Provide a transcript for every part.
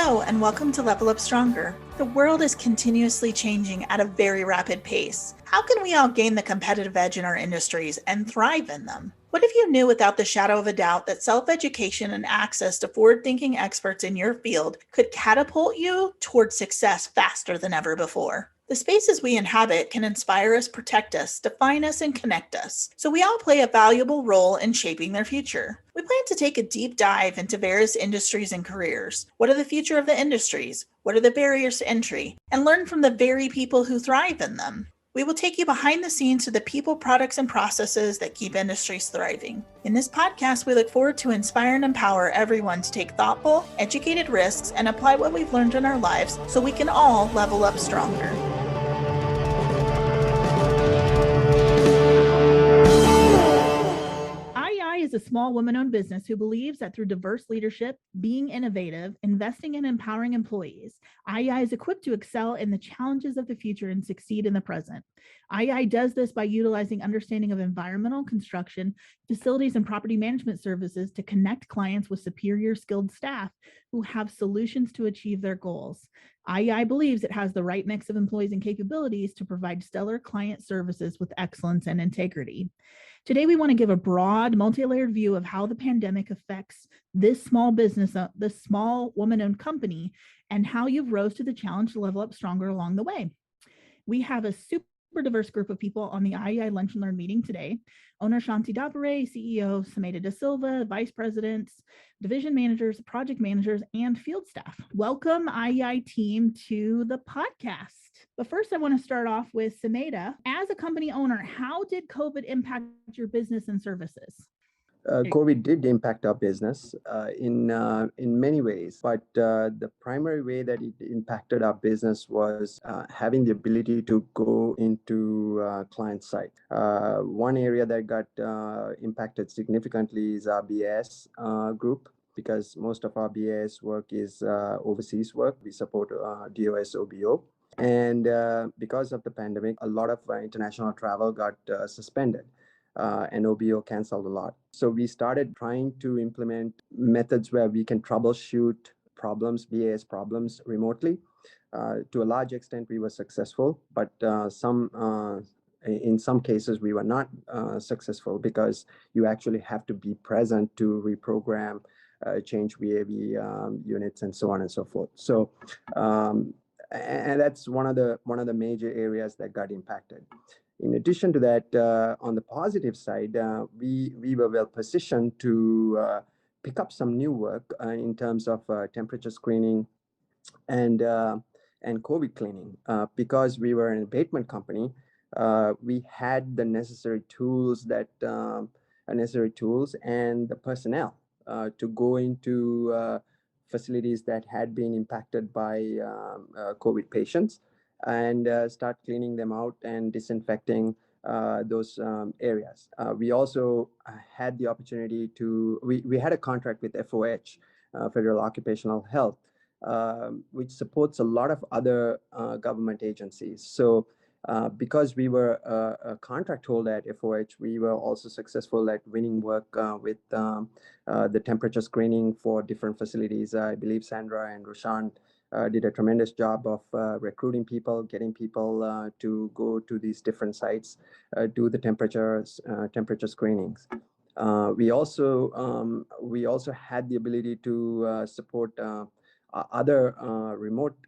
Hello, and welcome to Level Up Stronger. The world is continuously changing at a very rapid pace. How can we all gain the competitive edge in our industries and thrive in them? What if you knew without the shadow of a doubt that self-education and access to forward-thinking experts in your field could catapult you towards success faster than ever before? The spaces we inhabit can inspire us, protect us, define us, and connect us, so we all play a valuable role in shaping their future. We plan to take a deep dive into various industries and careers. What are the future of the industries? What are the barriers to entry? And learn from the very people who thrive in them. We will take you behind the scenes to the people, products, and processes that keep industries thriving. In this podcast, we look forward to inspire and empower everyone to take thoughtful, educated risks and apply what we've learned in our lives so we can all level up stronger. IEI is a small woman-owned business who believes that through diverse leadership, being innovative, investing and empowering employees, IEI is equipped to excel in the challenges of the future and succeed in the present. IEI does this by utilizing understanding of environmental, construction, facilities, and property management services to connect clients with superior skilled staff who have solutions to achieve their goals. IEI believes it has the right mix of employees and capabilities to provide stellar client services with excellence and integrity. Today, we want to give a broad, multi-layered view of how the pandemic affects this small business, this small woman-owned company, and how you've rose to the challenge to level up stronger along the way. We have a super diverse group of people on the IEI Lunch and Learn meeting today. Owner Shanti Dabare, CEO Sameda Da Silva, vice presidents, division managers, project managers, and field staff. Welcome, IEI team, to the podcast. But first, I want to start off with Sameda. As a company owner, how did COVID impact your business and services? COVID did impact our business in many ways, but the primary way that it impacted our business was having the ability to go into client site. One area that got impacted significantly is our BAS group, because most of our BAS work is overseas work. We support DOS OBO. And because of the pandemic, a lot of international travel got suspended. And OBO canceled a lot. So we started trying to implement methods where we can troubleshoot problems, BAS problems, remotely. To a large extent, we were successful, but in some cases, we were not successful because you actually have to be present to reprogram, change VAV units, and so on and so forth. So, and that's one of the major areas that got impacted. In addition to that, on the positive side, we were well positioned to pick up some new work in terms of temperature screening and COVID cleaning. Because we were an abatement company, we had the necessary tools and the personnel to go into facilities that had been impacted by COVID patients, and start cleaning them out and disinfecting those areas. We also had the opportunity we had a contract with FOH, Federal Occupational Health, which supports a lot of other government agencies. So because we were a contract holder at FOH, we were also successful at winning work with the temperature screening for different facilities. I believe Sandra and Roshan did a tremendous job of recruiting people, getting people to go to these different sites, do the temperature screenings. We also had the ability to support other remote,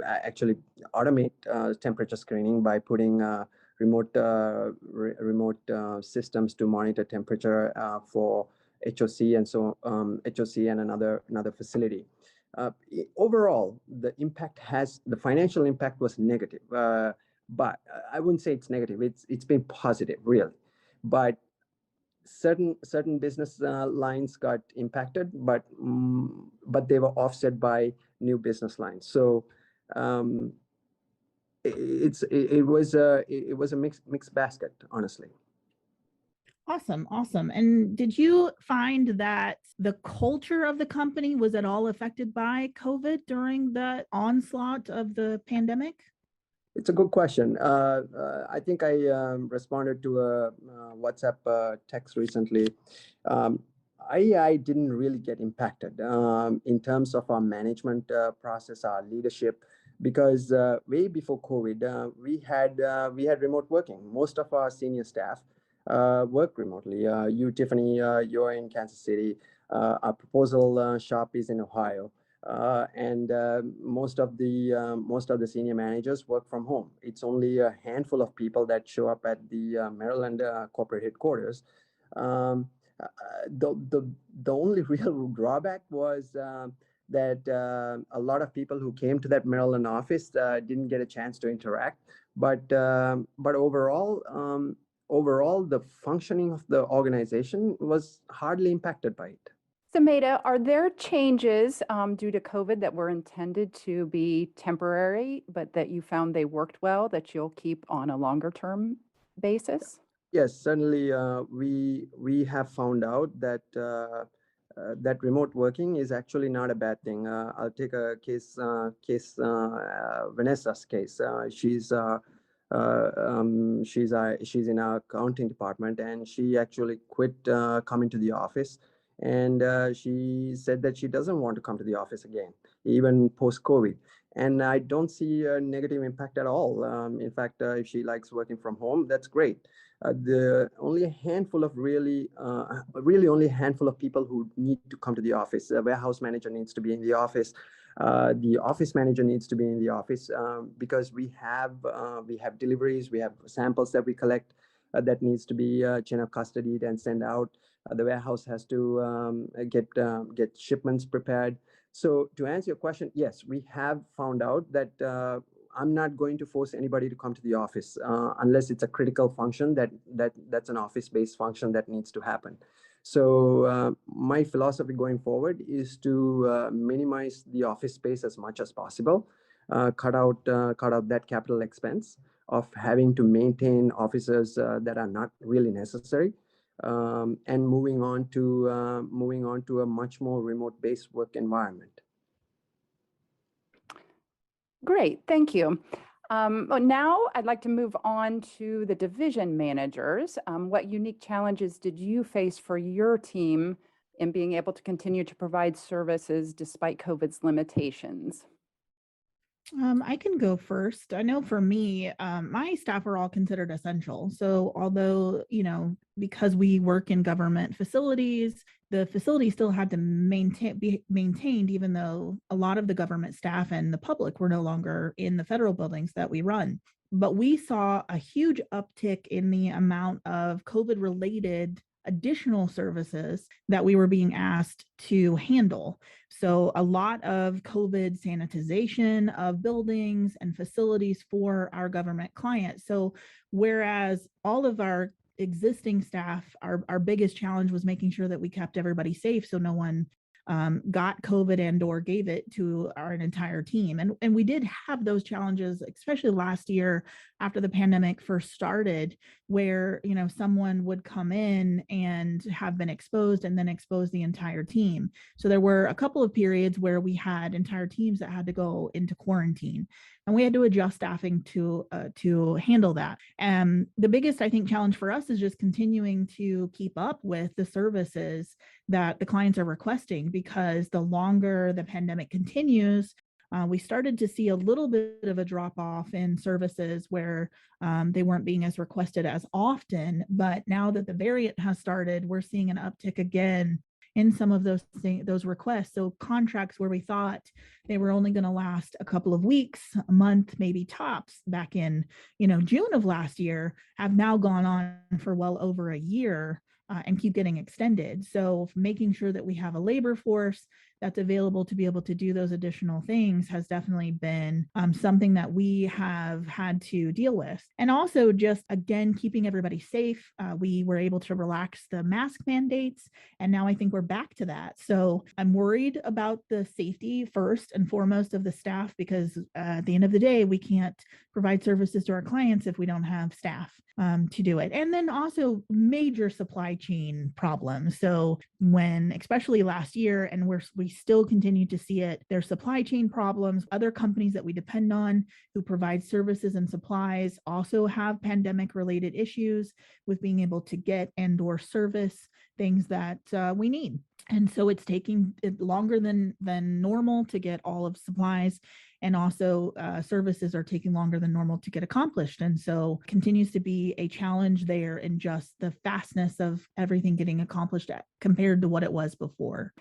actually automate temperature screening by putting remote systems to monitor temperature for HOC and HOC and another facility. Overall, the financial impact was negative, but I wouldn't say it's negative. It's been positive, really. But certain business lines got impacted, but they were offset by new business lines. So it was a mixed basket, honestly. Awesome. And did you find that the culture of the company was at all affected by COVID during the onslaught of the pandemic? It's a good question. I think I responded to a WhatsApp text recently. IEI didn't really get impacted in terms of our management process, our leadership, because way before COVID, we had remote working. Most of our senior staff work remotely. You, Tiffany, you're in Kansas City. Our proposal shop is in Ohio. And most of the senior managers work from home. It's only a handful of people that show up at the Maryland corporate headquarters. Um, the only real drawback was that a lot of people who came to that Maryland office didn't get a chance to interact. But overall, the functioning of the organization was hardly impacted by it. So Maida, are there changes due to COVID that were intended to be temporary, but that you found they worked well, that you'll keep on a longer term basis? Yes, certainly. We have found out that that remote working is actually not a bad thing. I'll take a case Vanessa's case. She's in our accounting department, and she actually quit coming to the office. And she said that she doesn't want to come to the office again, even post-COVID. And I don't see a negative impact at all. In fact, if she likes working from home, that's great. The only a handful of really only a handful of people who need to come to the office. The warehouse manager needs to be in the office. The office manager needs to be in the office because we have deliveries, we have samples that we collect that needs to be chain of custody and send out. The warehouse has to get shipments prepared. So to answer your question, yes, we have found out that I'm not going to force anybody to come to the office unless it's a critical function that's an office-based function that needs to happen. So my philosophy going forward is to minimize the office space as much as possible, cut out that capital expense of having to maintain offices that are not really necessary, and moving on to a much more remote-based work environment. Great, thank you. Well, now I'd like to move on to the division managers. What unique challenges did you face for your team in being able to continue to provide services despite COVID's limitations? I can go first. I know for me, my staff are all considered essential. So although, because we work in government facilities, the facility still had to be maintained, even though a lot of the government staff and the public were no longer in the federal buildings that we run. But we saw a huge uptick in the amount of COVID-related additional services that we were being asked to handle. So a lot of COVID sanitization of buildings and facilities for our government clients. So whereas all of our existing staff, our biggest challenge was making sure that we kept everybody safe so no one got COVID and or gave it to our entire team. And we did have those challenges, especially last year after the pandemic first started, where, someone would come in and have been exposed and then expose the entire team. So there were a couple of periods where we had entire teams that had to go into quarantine, and we had to adjust staffing to handle that. And the biggest, I think, challenge for us is just continuing to keep up with the services that the clients are requesting, because the longer the pandemic continues, we started to see a little bit of a drop off in services where they weren't being as requested as often. But now that the variant has started, we're seeing an uptick again in some of those requests. So contracts where we thought they were only going to last a couple of weeks, a month, maybe tops back in, June of last year, have now gone on for well over a year. And keep getting extended. So making sure that we have a labor force that's available to be able to do those additional things has definitely been something that we have had to deal with. And also just, again, keeping everybody safe. We were able to relax the mask mandates, and now I think we're back to that. So I'm worried about the safety first and foremost of the staff, because at the end of the day, we can't provide services to our clients if we don't have staff to do it. And then also major supply chain problems. So when, especially last year, and we still continue to see it. There's supply chain problems. Other companies that we depend on who provide services and supplies also have pandemic related issues with being able to get and/or service things that we need. And so it's taking longer than normal to get all of supplies, and also services are taking longer than normal to get accomplished. And so continues to be a challenge there in just the fastness of everything getting accomplished compared to what it was before.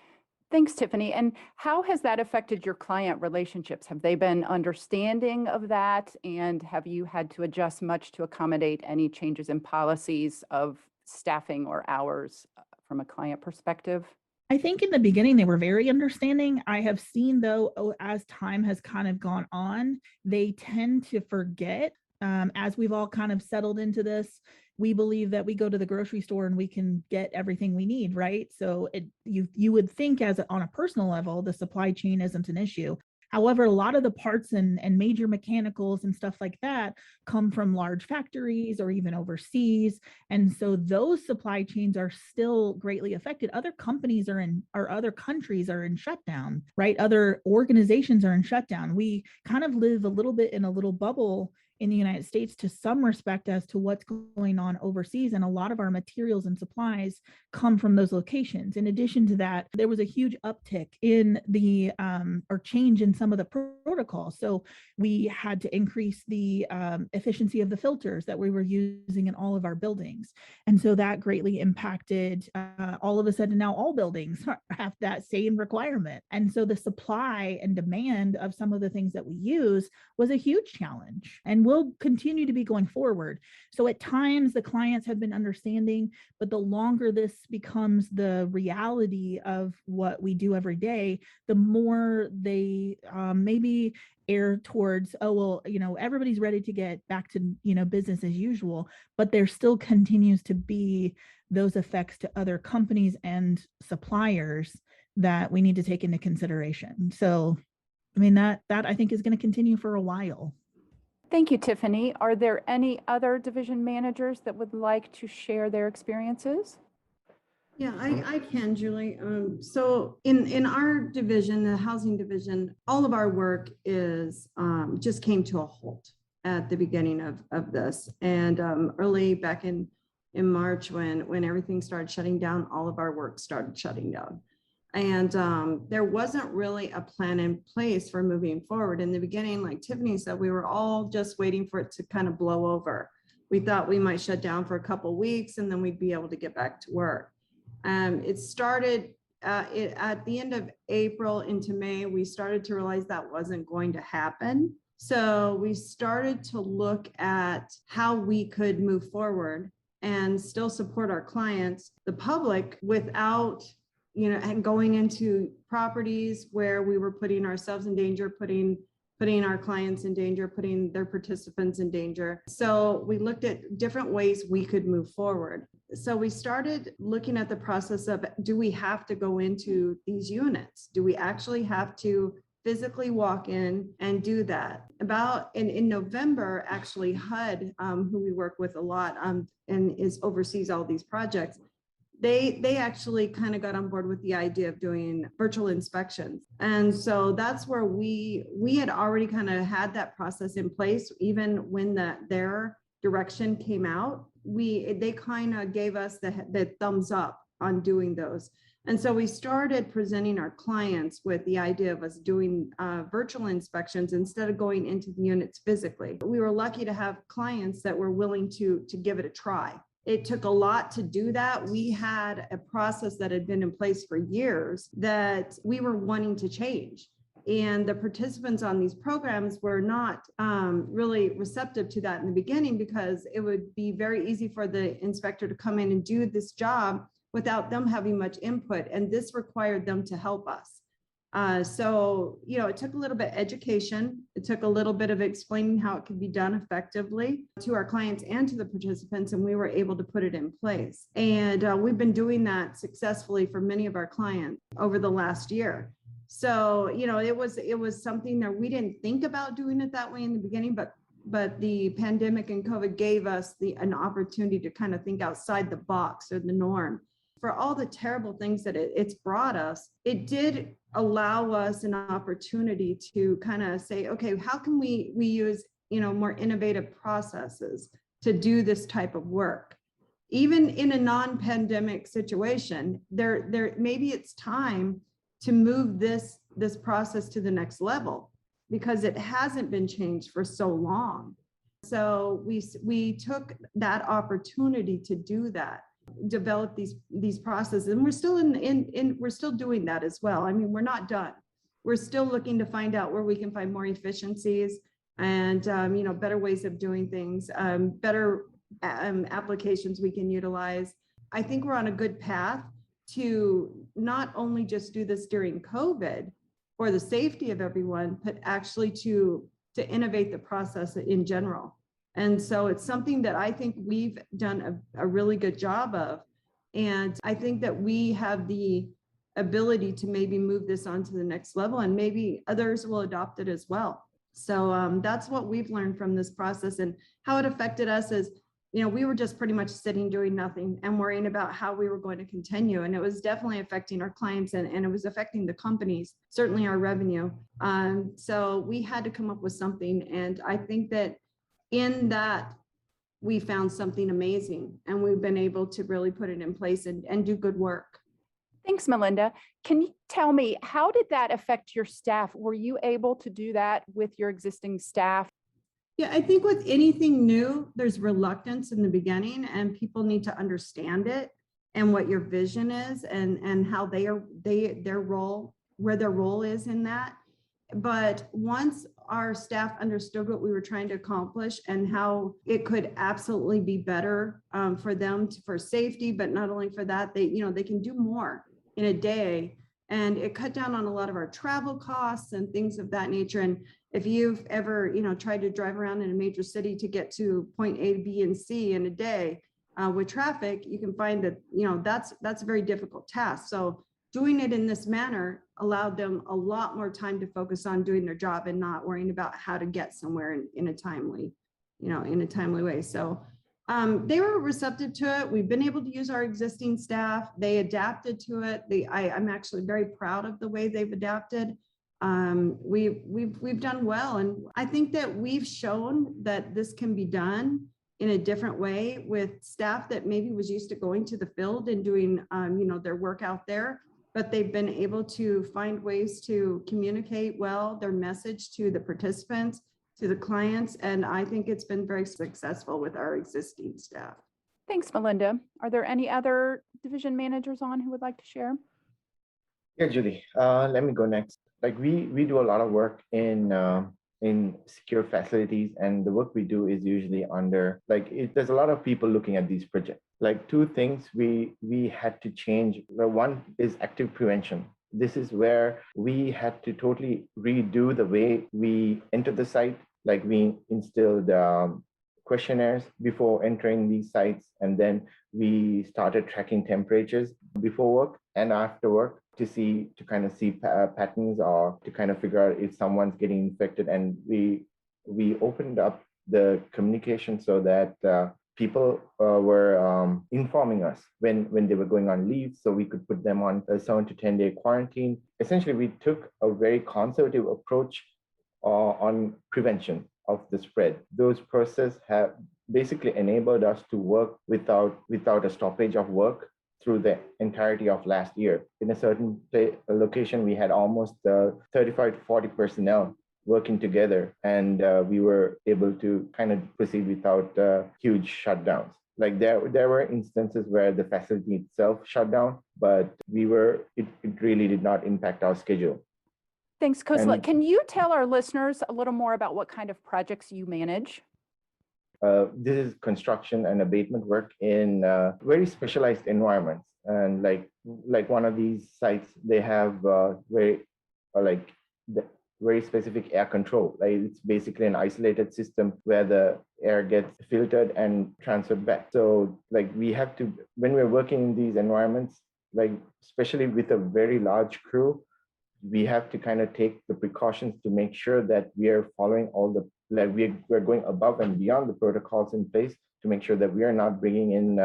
Thanks, Tiffany. And how has that affected your client relationships? Have they been understanding of that? And have you had to adjust much to accommodate any changes in policies of staffing or hours from a client perspective? I think in the beginning, they were very understanding. I have seen, though, as time has kind of gone on, they tend to forget. As we've all kind of settled into this, we believe that we go to the grocery store and we can get everything we need, right? So you would think on a personal level, the supply chain isn't an issue. However, a lot of the parts and major mechanicals and stuff like that come from large factories or even overseas. And so those supply chains are still greatly affected. Other companies other countries are in shutdown, right? Other organizations are in shutdown. We kind of live a little bit in a little bubble in the United States to some respect as to what's going on overseas. And a lot of our materials and supplies come from those locations. In addition to that, there was a huge uptick in the or change in some of the protocols. So we had to increase the efficiency of the filters that we were using in all of our buildings. And so that greatly impacted all of a sudden now all buildings have that same requirement. And so the supply and demand of some of the things that we use was a huge challenge and will continue to be going forward. So at times the clients have been understanding, but the longer this becomes the reality of what we do every day, the more they maybe err towards, oh, well, everybody's ready to get back to, business as usual, but there still continues to be those effects to other companies and suppliers that we need to take into consideration. So, that I think is going to continue for a while. Thank you, Tiffany. Are there any other division managers that would like to share their experiences? Yeah, I can, Julie. So in our division, the housing division, all of our work is just came to a halt at the beginning of this. And early back in March, when everything started shutting down, all of our work started shutting down. And there wasn't really a plan in place for moving forward. In the beginning, like Tiffany said, we were all just waiting for it to kind of blow over. We thought we might shut down for a couple of weeks and then we'd be able to get back to work. It started at the end of April into May, we started to realize that wasn't going to happen. So we started to look at how we could move forward and still support our clients, the public, without and going into properties where we were putting ourselves in danger, putting our clients in danger, putting their participants in danger. So we looked at different ways we could move forward. So we started looking at the process of, do we have to go into these units? Do we actually have to physically walk in and do that? About in November, actually HUD, who we work with a lot and oversees all these projects, they actually kind of got on board with the idea of doing virtual inspections. And so that's where we had already kind of had that process in place. Even when their direction came out, they kind of gave us the thumbs up on doing those. And so we started presenting our clients with the idea of us doing virtual inspections instead of going into the units physically. We were lucky to have clients that were willing to give it a try. It took a lot to do that. We had a process that had been in place for years that we were wanting to change. And the participants on these programs were not really receptive to that in the beginning, because it would be very easy for the inspector to come in and do this job without them having much input. And this required them to help us. So, it took a little bit of education. It took a little bit of explaining how it could be done effectively to our clients and to the participants, and we were able to put it in place. And we've been doing that successfully for many of our clients over the last year. So, it was something that we didn't think about doing it that way in the beginning, but the pandemic and COVID gave us an opportunity to kind of think outside the box or the norm. for all the terrible things that it's brought us, it did allow us an opportunity to kind of say, okay, how can we use, more innovative processes to do this type of work? Even in a non-pandemic situation, there maybe it's time to move this process to the next level, because it hasn't been changed for so long. So we took that opportunity to do that, develop these processes, and we're still we're still doing that as well. I mean, we're not done. We're still looking to find out where we can find more efficiencies and better ways of doing things, better applications we can utilize. I think we're on a good path to not only just do this during COVID for the safety of everyone, but actually to innovate the process in general. And so it's something that I think we've done a really good job of. And I think that we have the ability to maybe move this on to the next level, and maybe others will adopt it as well. So that's what we've learned from this process, and how it affected us is, we were just pretty much sitting doing nothing and worrying about how we were going to continue. And it was definitely affecting our clients, and it was affecting the companies, certainly our revenue. So we had to come up with something. And I think that in that, we found something amazing, and we've been able to really put it in place and do good work. Thanks, Melinda. Can you tell me, how did that affect your staff? Were you able to do that with your existing staff? Yeah, I think with anything new, there's reluctance in the beginning, and people need to understand it and what your vision is, and how their role is in that. But once our staff understood what we were trying to accomplish and how it could absolutely be better for them for safety, but not only for that, they can do more in a day, and it cut down on a lot of our travel costs and things of that nature. And if you've ever, tried to drive around in a major city to get to point A, B, and C in a day with traffic, you can find that, that's a very difficult task. So doing it in this manner allowed them a lot more time to focus on doing their job and not worrying about how to get somewhere in a timely way. So they were receptive to it. We've been able to use our existing staff. They adapted to it. I'm actually very proud of the way they've adapted. We've done well, and I think that we've shown that this can be done in a different way with staff that maybe was used to going to the field and doing their work out there, but they've been able to find ways to communicate well their message to the participants, to the clients, and I think it's been very successful with our existing staff. Thanks, Melinda. Are there any other division managers on who would like to share? Yeah, Julie, let me go next. Like we do a lot of work in secure facilities, and the work we do is usually under, there's a lot of people looking at these projects. Like two things we had to change. One is active prevention. This is where we had to totally redo the way we enter the site. Like we instilled questionnaires before entering these sites, and then we started tracking temperatures before work and after work to kind of see patterns, or to kind of figure out if someone's getting infected. And we opened up the communication so that people were informing us when they were going on leave, so we could put them on a 7 to 10 day quarantine. Essentially, we took a very conservative approach on prevention of the spread. Those processes have basically enabled us to work without a stoppage of work through the entirety of last year. In a certain location, we had almost 35 to 40 personnel working together, and we were able to kind of proceed without huge shutdowns. Like there were instances where the facility itself shut down, but it really did not impact our schedule. Thanks, Kosala. Can you tell our listeners a little more about what kind of projects you manage? This is construction and abatement work in very specialized environments. And like one of these sites, they have very specific air control. Like it's basically an isolated system where the air gets filtered and transferred back. So like we have to, when we're working in these environments, like especially with a very large crew, we have to kind of take the precautions to make sure that we are following all the, we're going above and beyond the protocols in place to make sure that we are not bringing in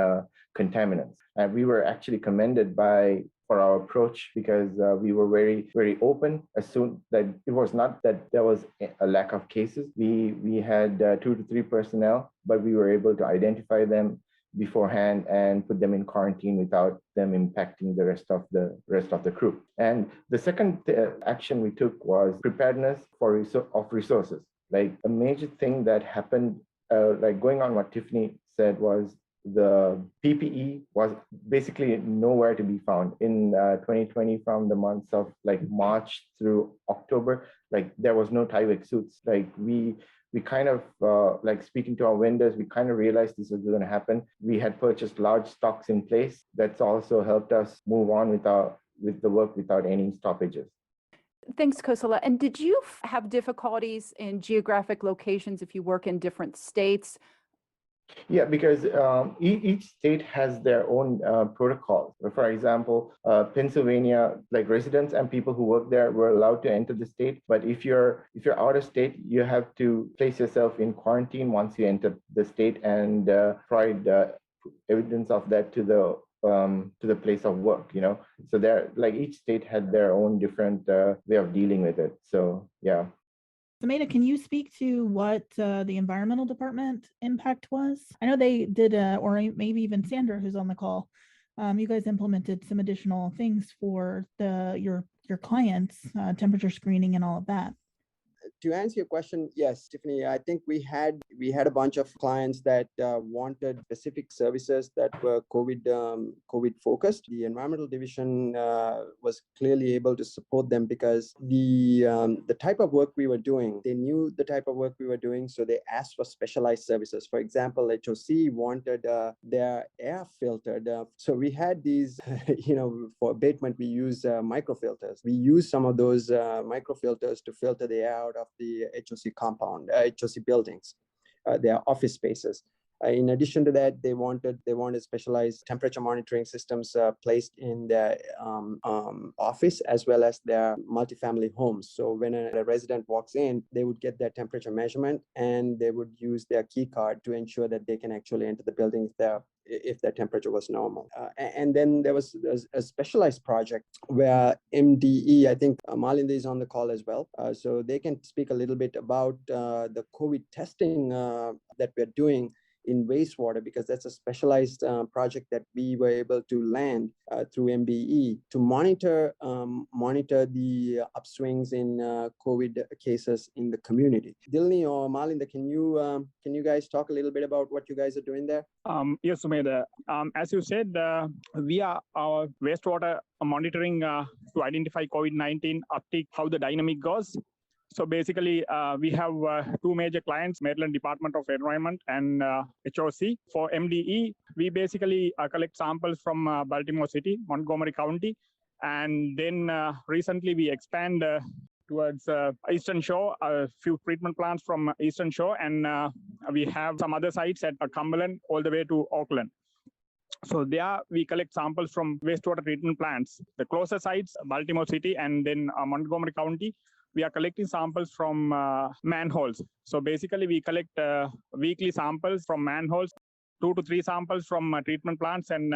contaminants. And we were actually commended for our approach because we were very, very open. As soon that it was not that there was a lack of cases, we had 2 to 3 personnel, but we were able to identify them beforehand and put them in quarantine without them impacting the rest of the crew. And the second action we took was preparedness of resources. Like a major thing that happened, like going on what Tiffany said, was the PPE was basically nowhere to be found in 2020. From the months of like March through October, like there was no Tyvek suits. Like we kind of like speaking to our vendors, we kind of realized this was going to happen. We had purchased large stocks in place. That's also helped us move on with the work without any stoppages. Thanks, Kosala. And did you have difficulties in geographic locations if you work in different states? Yeah, because each state has their own protocols. For example, Pennsylvania, like residents and people who work there were allowed to enter the state. But if you're out of state, you have to place yourself in quarantine once you enter the state and provide evidence of that to the place of work. So there, like each state had their own different way of dealing with it. So yeah. Sameda, can you speak to what the environmental department impact was? I know they did, or maybe even Sandra, who's on the call. You guys implemented some additional things for your clients, temperature screening and all of that. To answer your question, yes, Tiffany, I think we had a bunch of clients that wanted specific services that were COVID focused. The environmental division was clearly able to support them because the type of work we were doing, they knew the type of work we were doing, so they asked for specialized services. For example, HOC wanted their air filtered. So we had these, for abatement, we use microfilters. We use some of those microfilters to filter the air out of the HOC compound, HOC buildings, their office spaces. In addition to that, they wanted specialized temperature monitoring systems placed in their office as well as their multifamily homes. So when a resident walks in, they would get their temperature measurement and they would use their key card to ensure that they can actually enter the building if their temperature was normal. And then there was a specialized project where MDE, I think Malinda is on the call as well. So they can speak a little bit about the COVID testing that we're doing in wastewater, because that's a specialized project that we were able to land through MBE to monitor the upswings in COVID cases in the community. Dilni or Malinda, can you guys talk a little bit about what you guys are doing there? Yes, Sumedha. As you said, we are our wastewater monitoring to identify COVID-19 uptick, how the dynamic goes. So basically, we have 2 major clients, Maryland Department of Environment and HOC. For MDE, we basically collect samples from Baltimore City, Montgomery County, and then recently we expand towards Eastern Shore, a few treatment plants from Eastern Shore, and we have some other sites at Cumberland all the way to Oakland. So there we collect samples from wastewater treatment plants. The closer sites, Baltimore City and then Montgomery County, we are collecting samples from manholes. So basically we collect weekly samples from manholes, 2 to 3 samples from treatment plants and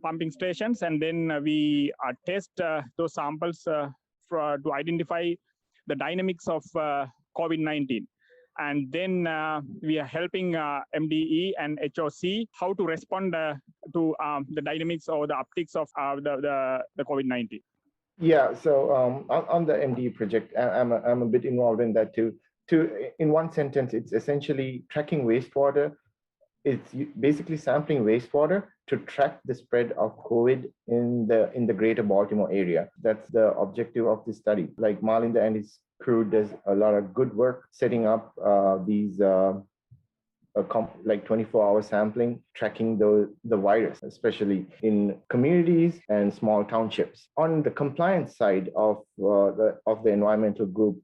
pumping stations. And then we test those samples to identify the dynamics of COVID-19. And then we are helping MDE and HOC how to respond to the dynamics or the upticks of the COVID-19. Yeah, so on the MDE project, I'm a bit involved in that too. In one sentence, it's essentially tracking wastewater. It's basically sampling wastewater to track the spread of COVID in the greater Baltimore area. That's the objective of this study. Like Malinda and his crew does a lot of good work setting up these like 24-hour sampling, tracking the virus, especially in communities and small townships. On the compliance side of the environmental group,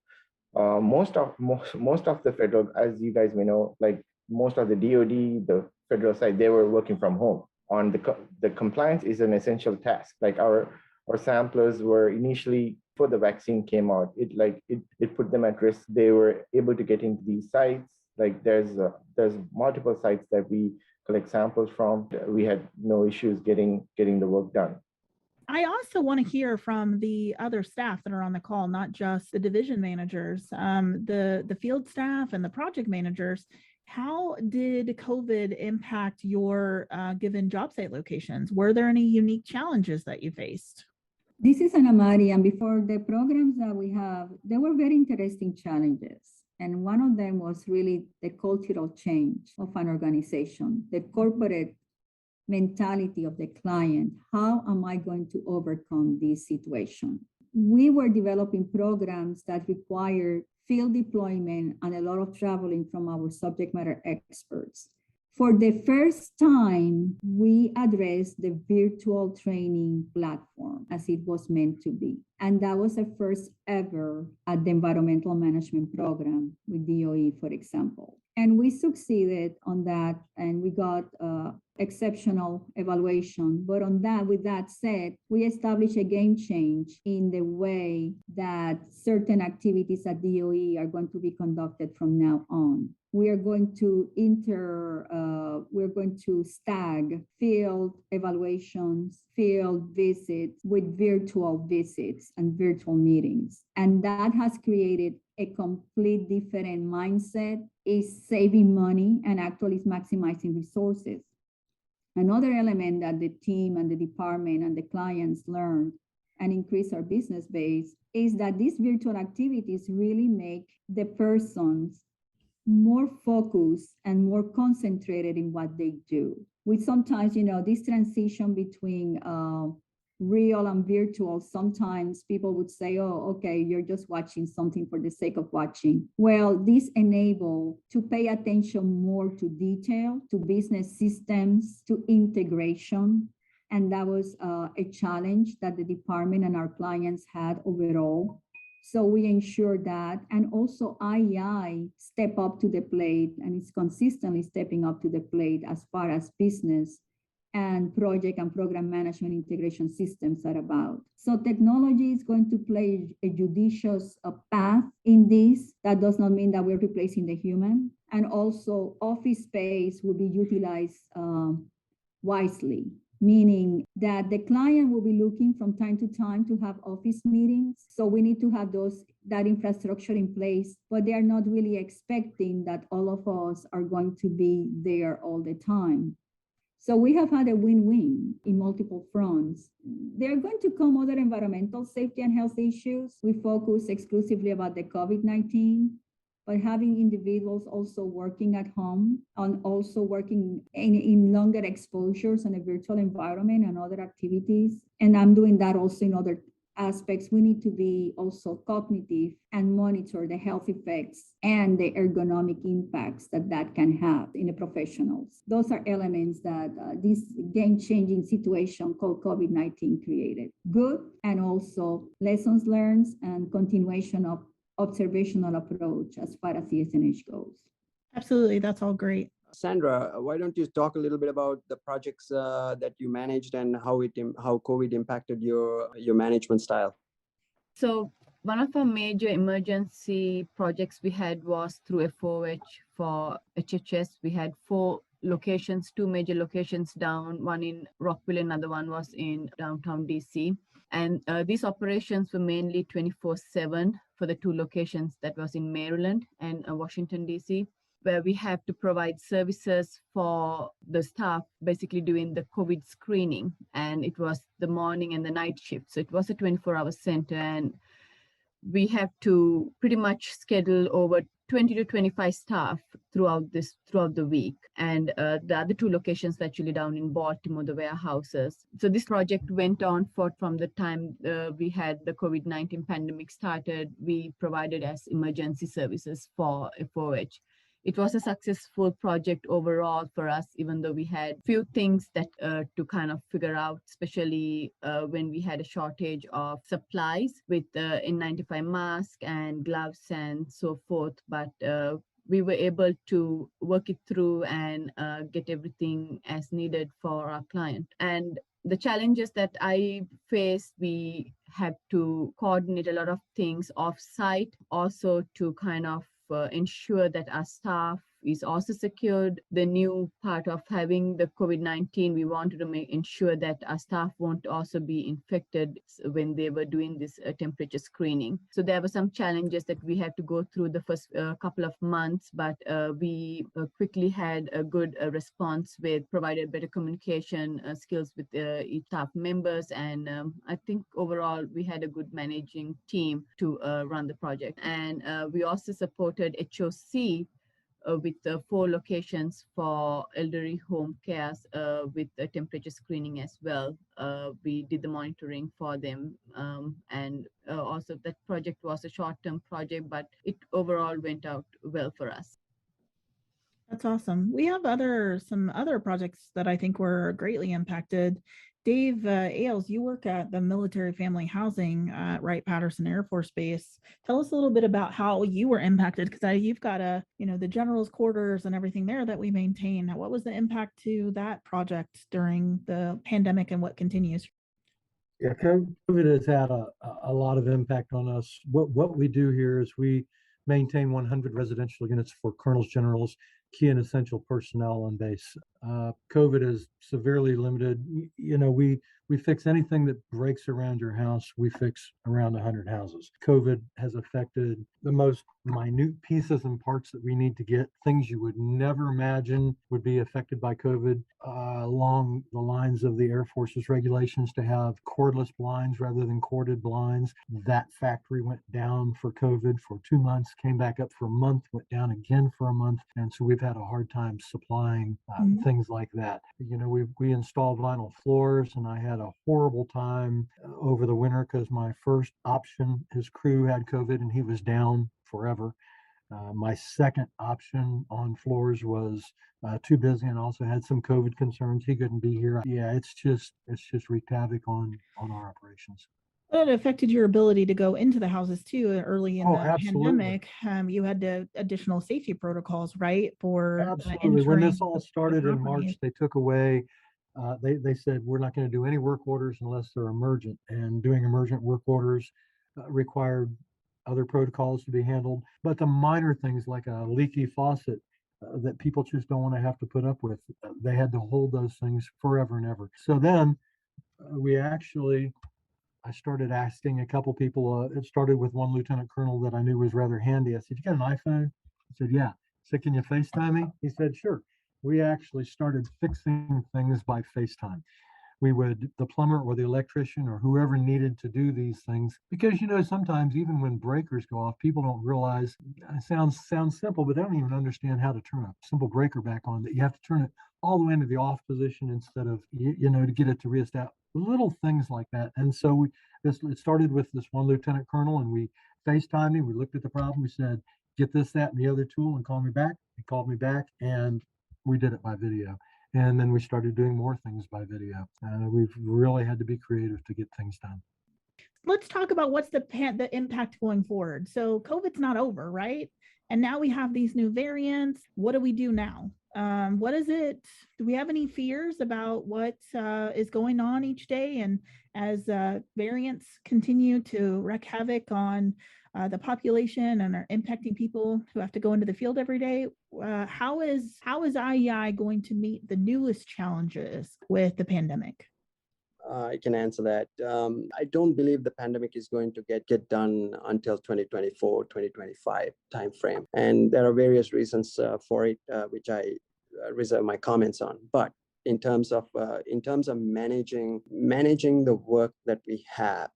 most of the federal, as you guys may know, like most of the DoD, the federal side, they were working from home. On the compliance is an essential task. Like our samplers were initially, before the vaccine came out, it put them at risk. They were able to get into these sites. Like there's multiple sites that we collect samples from. We had no issues getting the work done. I also want to hear from the other staff that are on the call, not just the division managers, the field staff and the project managers. How did COVID impact your given job site locations? Were there any unique challenges that you faced? This is Ana Mari, and before the programs that we have, there were very interesting challenges. And one of them was really the cultural change of an organization, the corporate mentality of the client. How am I going to overcome this situation? We were developing programs that required field deployment and a lot of traveling from our subject matter experts. For the first time, we addressed the virtual training platform as it was meant to be. And that was the first ever at the environmental management program with DOE, for example. And we succeeded on that, and we got exceptional evaluation. But with that said, we established a game change in the way that certain activities at DOE are going to be conducted from now on. We are going to stag field evaluations, field visits with virtual visits and virtual meetings. And that has created a complete different mindset, is saving money and actually is maximizing resources. Another element that the team and the department and the clients learned and increase our business base is that these virtual activities really make the persons more focused and more concentrated in what they do. We sometimes, this transition between real and virtual, sometimes people would say, oh, okay, you're just watching something for the sake of watching. Well, this enables to pay attention more to detail, to business systems, to integration. And that was a challenge that the department and our clients had overall. So we ensure that, and also IEI step up to the plate, and it's consistently stepping up to the plate as far as business and project and program management integration systems are about. So technology is going to play a judicious path in this. That does not mean that we're replacing the human. And also office space will be utilized wisely, meaning that the client will be looking from time to time to have office meetings. So we need to have that infrastructure in place, but they are not really expecting that all of us are going to be there all the time. So we have had a win-win in multiple fronts. There are going to come other environmental safety and health issues. We focus exclusively about the COVID-19, but having individuals also working at home and also working in longer exposures in a virtual environment and other activities. And I'm doing that also in other aspects. We need to be also cognitive and monitor the health effects and the ergonomic impacts that can have in the professionals. Those are elements that this game-changing situation called COVID-19 created. Good, and also lessons learned and continuation of observational approach as far as CSNH goes. Absolutely, that's all great. Sandra, why don't you talk a little bit about the projects that you managed and how COVID impacted your management style? So one of our major emergency projects we had was through FOH for HHS. We had 4 locations, 2 major locations down, one in Rockville, another one was in downtown DC. And these operations were mainly 24/7 for the 2 locations that was in Maryland and Washington, DC, where we have to provide services for the staff, basically doing the COVID screening. And it was the morning and the night shift. So it was a 24-hour center, and we have to pretty much schedule over 20 to 25 staff throughout the week. And the other 2 locations actually down in Baltimore, the warehouses. So this project went on from the time we had the COVID-19 pandemic started. We provided as emergency services for FOH. It was a successful project overall for us, even though we had few things that to kind of figure out, especially when we had a shortage of supplies with N95 mask and gloves and so forth. But we were able to work it through and get everything as needed for our client. And the challenges that I faced, we had to coordinate a lot of things off-site, also to kind of ensure that our staff is also secured. The new part of having the COVID-19, we wanted to ensure that our staff won't also be infected when they were doing this temperature screening. So there were some challenges that we had to go through the first couple of months, but we quickly had a good response with provided better communication skills with each staff members. And I think overall we had a good managing team to run the project. And we also supported HOC with 4 locations for elderly home cares with the temperature screening as well. We did the monitoring for them. And also that project was a short-term project, but it overall went out well for us. That's awesome. We have some other projects that I think were greatly impacted. Dave Ailes, you work at the Military Family Housing at Wright-Patterson Air Force Base. Tell us a little bit about how you were impacted, because you've got the general's quarters and everything there that we maintain. What was the impact to that project during the pandemic and what continues? Yeah, COVID has had a lot of impact on us. What we do here is we maintain 100 residential units for colonels, generals, key and essential personnel on base. COVID is severely limited. We fix anything that breaks around your house. We fix around 100 houses. COVID has affected the most minute pieces and parts that we need to get. Things you would never imagine would be affected by COVID, along the lines of the Air Force's regulations to have cordless blinds rather than corded blinds. That factory went down for COVID for 2 months, came back up for a month, went down again for a month. And so we've had a hard time supplying things like that. We installed vinyl floors, and I had a horrible time over the winter because my first option, his crew had COVID and he was down forever. My second option on floors was too busy and also had some COVID concerns. He couldn't be here. Yeah, it's just wreaked havoc on our operations. It affected your ability to go into the houses too early in the absolutely. pandemic. You had additional safety protocols, right? For absolutely. When this all the started in March, properties. they took away. They said we're not going to do any work orders unless they're emergent, and doing emergent work orders required other protocols to be handled. But the minor things like a leaky faucet that people just don't want to have to put up with, they had to hold those things forever and ever. So then I started asking a couple people. It started with one lieutenant colonel that I knew was rather handy. I said, "You got an iPhone?" He said, "Yeah." I said, "Can you FaceTime me?" He said, "Sure." We actually started fixing things by FaceTime. The plumber or the electrician or whoever needed to do these things, because sometimes even when breakers go off, people don't realize, it sounds simple, but they don't even understand how to turn a simple breaker back on, that you have to turn it all the way into the off position instead of, to get it to reestablish. Little things like that. And so it started with this one lieutenant colonel, and we FaceTimed him. We looked at the problem. We said, "Get this, that, and the other tool and call me back." He called me back, and we did it by video. And then we started doing more things by video. We've really had to be creative to get things done. Let's talk about what's the impact going forward. So COVID's not over, right? And now we have these new variants. What do we do now? What is it? Do we have any fears about what is going on each day? And as variants continue to wreak havoc on the population and are impacting people who have to go into the field every day, how is IEI going to meet the newest challenges with the pandemic? I can answer that. I don't believe the pandemic is going to get done until 2024, 2025 timeframe. And there are various reasons for it, which I reserve my comments on. But in terms of managing the work that we have,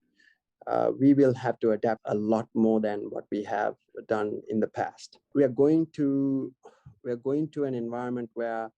we will have to adapt a lot more than what we have done in the past. We are going to an environment where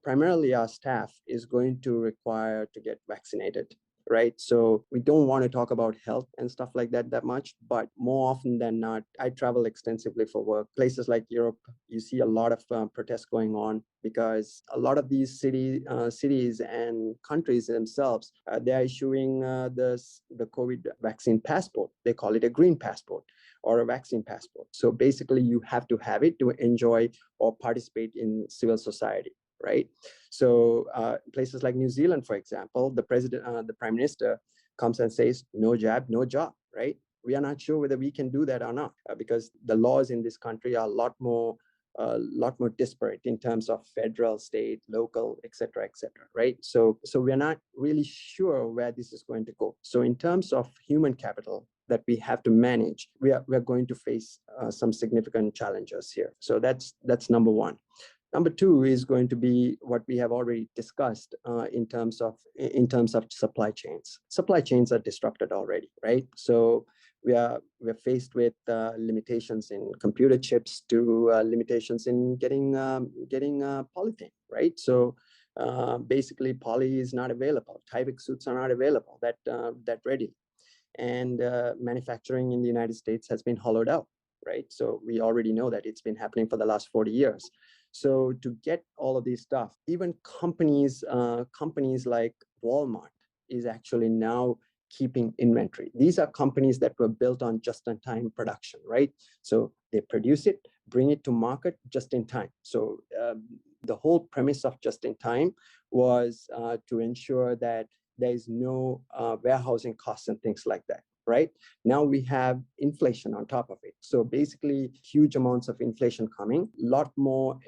primarily our staff is going to require to get vaccinated, right? So we don't want to talk about health and stuff like that much, but more often than not, I travel extensively for work. Places like Europe, you see a lot of protests going on because a lot of these cities and countries themselves, they're issuing the COVID vaccine passport. They call it a green passport or a vaccine passport. So basically you have to have it to enjoy or participate in civil society. Right. So places like New Zealand, for example, the prime minister comes and says, "No jab, no job." Right. We are not sure whether we can do that or not because the laws in this country are a lot more a lot more disparate in terms of federal, state, local, et cetera, right? So we're not really sure where this is going to go. So in terms of human capital that we have to manage, we are going to face some significant challenges here. So that's number one. Number two is going to be what we have already discussed in terms of supply chains. Supply chains are disrupted already, right? So we're faced with limitations in computer chips to limitations in getting polythene, right? So basically, poly is not available. Tyvek suits are not available that readily, and manufacturing in the United States has been hollowed out, right? So we already know that it's been happening for the last 40 years. So to get all of these stuff, even companies like Walmart is actually now keeping inventory. These are companies that were built on just-in-time production, right? So they produce it, bring it to market just in time. So the whole premise of just-in-time was to ensure that there is no warehousing costs and things like that. Right now we have inflation on top of it. So basically huge amounts of inflation coming. A lot more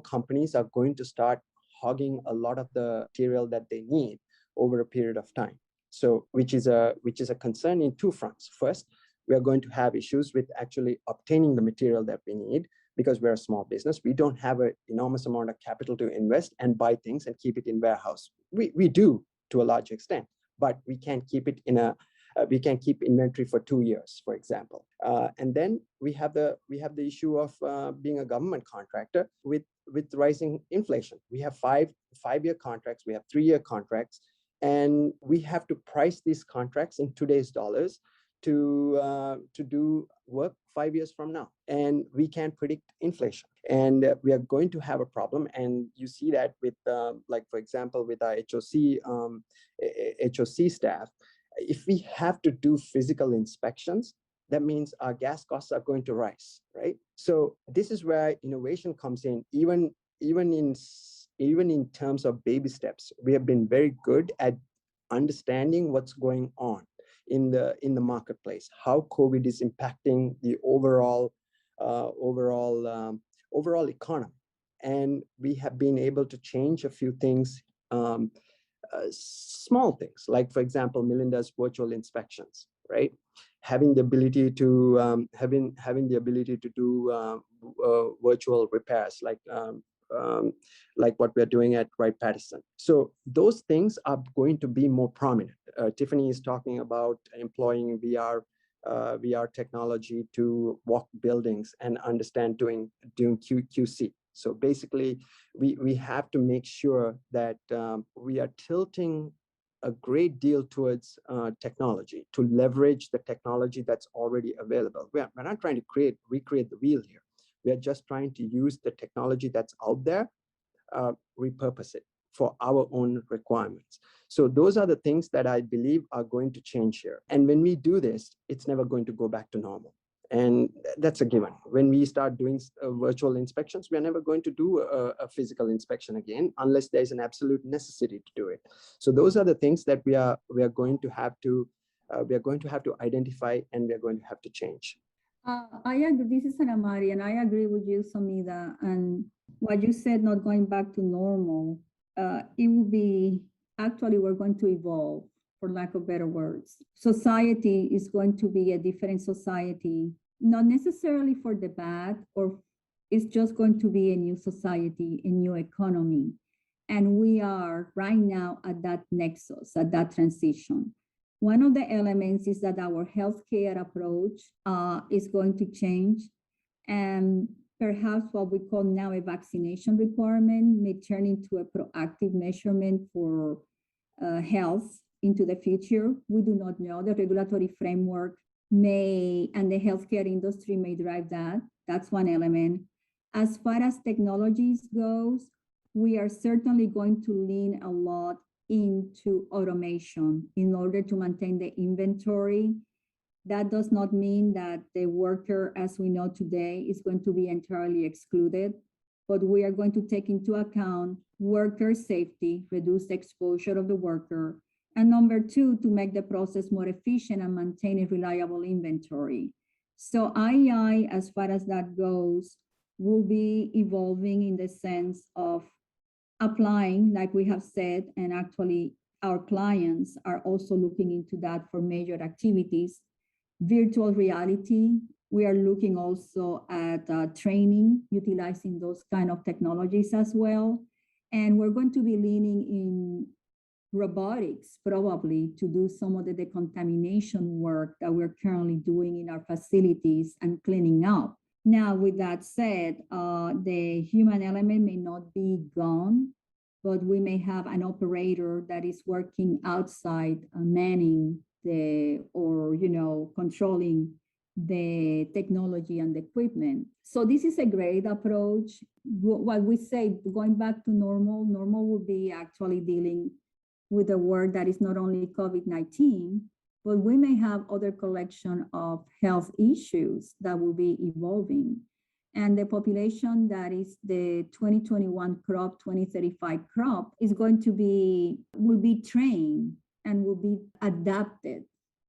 companies are going to start hogging a lot of the material that they need over a period of time. So which is a concern in two fronts. First, we are going to have issues with actually obtaining the material that we need because we're a small business. We don't have an enormous amount of capital to invest and buy things and keep it in warehouse. We do to a large extent, but we can't keep it in we can keep inventory for 2 years, for example. And then we have the issue of being a government contractor with rising inflation. We have five-year contracts, we have 3-year contracts, and we have to price these contracts in today's dollars to do work 5 years from now. And we can't predict inflation. And we are going to have a problem. And you see that with, like, for example, with our HOC staff, if we have to do physical inspections, that means our gas costs are going to rise, right? So this is where innovation comes in. Even in terms of baby steps, we have been very good at understanding what's going on in the marketplace, how COVID is impacting the overall economy, and we have been able to change a few things. Small things, like, for example, Melinda's virtual inspections, right? Having the ability to do virtual repairs, like what we're doing at Wright-Patterson. So those things are going to be more prominent. Tiffany is talking about employing VR technology to walk buildings and understand doing QC. So basically, we have to make sure that we are tilting a great deal towards technology, to leverage the technology that's already available. We're not trying to recreate the wheel here. We are just trying to use the technology that's out there, repurpose it for our own requirements. So those are the things that I believe are going to change here. And when we do this, it's never going to go back to normal. And that's a given. When we start doing virtual inspections, we're never going to do a physical inspection again, unless there's an absolute necessity to do it. So those are the things that we are going to have to identify, and we are going to have to change. I agree. This is Ana Maria, and I agree with you, Somida. And what you said, not going back to normal, it will be, actually, we're going to evolve, for lack of better words. Society is going to be a different society, not necessarily for the bad, or it's just going to be a new society, a new economy. And we are right now at that nexus, at that transition. One of the elements is that our healthcare approach is going to change, and perhaps what we call now a vaccination requirement may turn into a proactive measurement for health into the future. We do not know. The regulatory framework may, and the healthcare industry may drive that. That's one element. As far as technologies goes, we are certainly going to lean a lot into automation in order to maintain the inventory. That does not mean that the worker, as we know today, is going to be entirely excluded, but we are going to take into account worker safety, reduce the exposure of the worker, and number two, to make the process more efficient and maintain a reliable inventory. So IEI, as far as that goes, will be evolving in the sense of applying, like we have said, and actually our clients are also looking into that for major activities. Virtual reality, we are looking also at training, utilizing those kind of technologies as well. And we're going to be leaning in robotics probably to do some of the decontamination work that we're currently doing in our facilities and cleaning up. Now, with that said, the human element may not be gone, but we may have an operator that is working outside, manning controlling the technology and the equipment. So this is a great approach. What we say, going back to normal will be actually dealing with a work that is not only COVID-19, but we may have other collection of health issues that will be evolving. And the population that is the 2021 crop, 2035 crop will be trained and will be adapted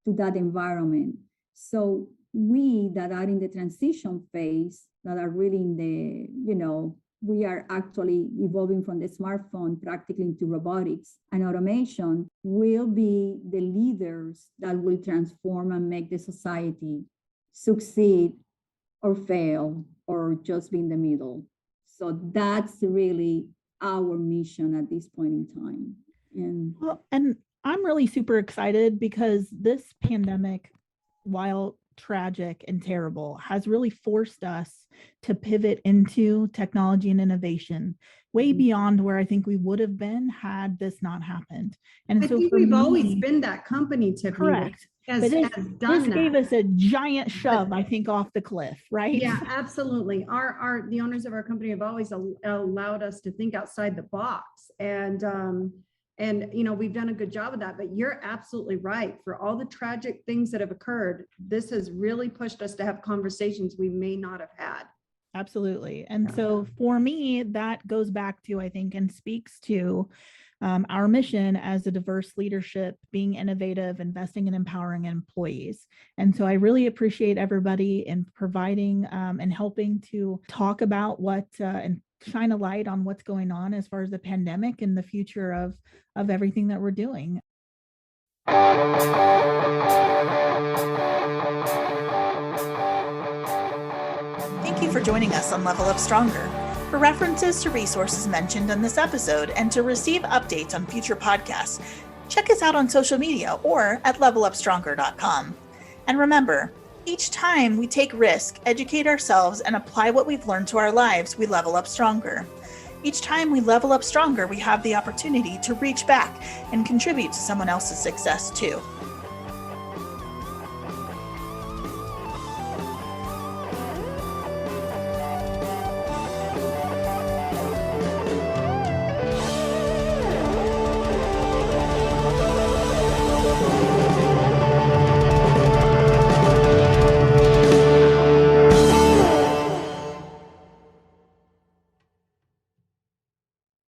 to that environment. So we that are in the transition phase, that are really in the, we are actually evolving from the smartphone practically into robotics and automation, will be the leaders that will transform and make the society succeed or fail or just be in the middle. So that's really our mission at this point in time. And I'm really super excited because this pandemic, while tragic and terrible, has really forced us to pivot into technology and innovation way beyond where I think we would have been had this not happened. And I so think we've always been that company, Tiffany. correct. Has But done this gave that. us a giant shove, I think, off the cliff, right? Yeah, absolutely. The owners of our company have always allowed us to think outside the box. And we've done a good job of that, but you're absolutely right. For all the tragic things that have occurred, this has really pushed us to have conversations we may not have had. Absolutely. And so for me, that goes back to, I think, and speaks to our mission as a diverse leadership, being innovative, investing and empowering employees. And so I really appreciate everybody in providing and helping to talk about what and shine a light on what's going on as far as the pandemic and the future of everything that we're doing. Thank you for joining us on Level Up Stronger. For references to resources mentioned in this episode and to receive updates on future podcasts, check us out on social media or at levelupstronger.com. And remember, each time we take risk, educate ourselves, and apply what we've learned to our lives, we level up stronger. Each time we level up stronger, we have the opportunity to reach back and contribute to someone else's success too.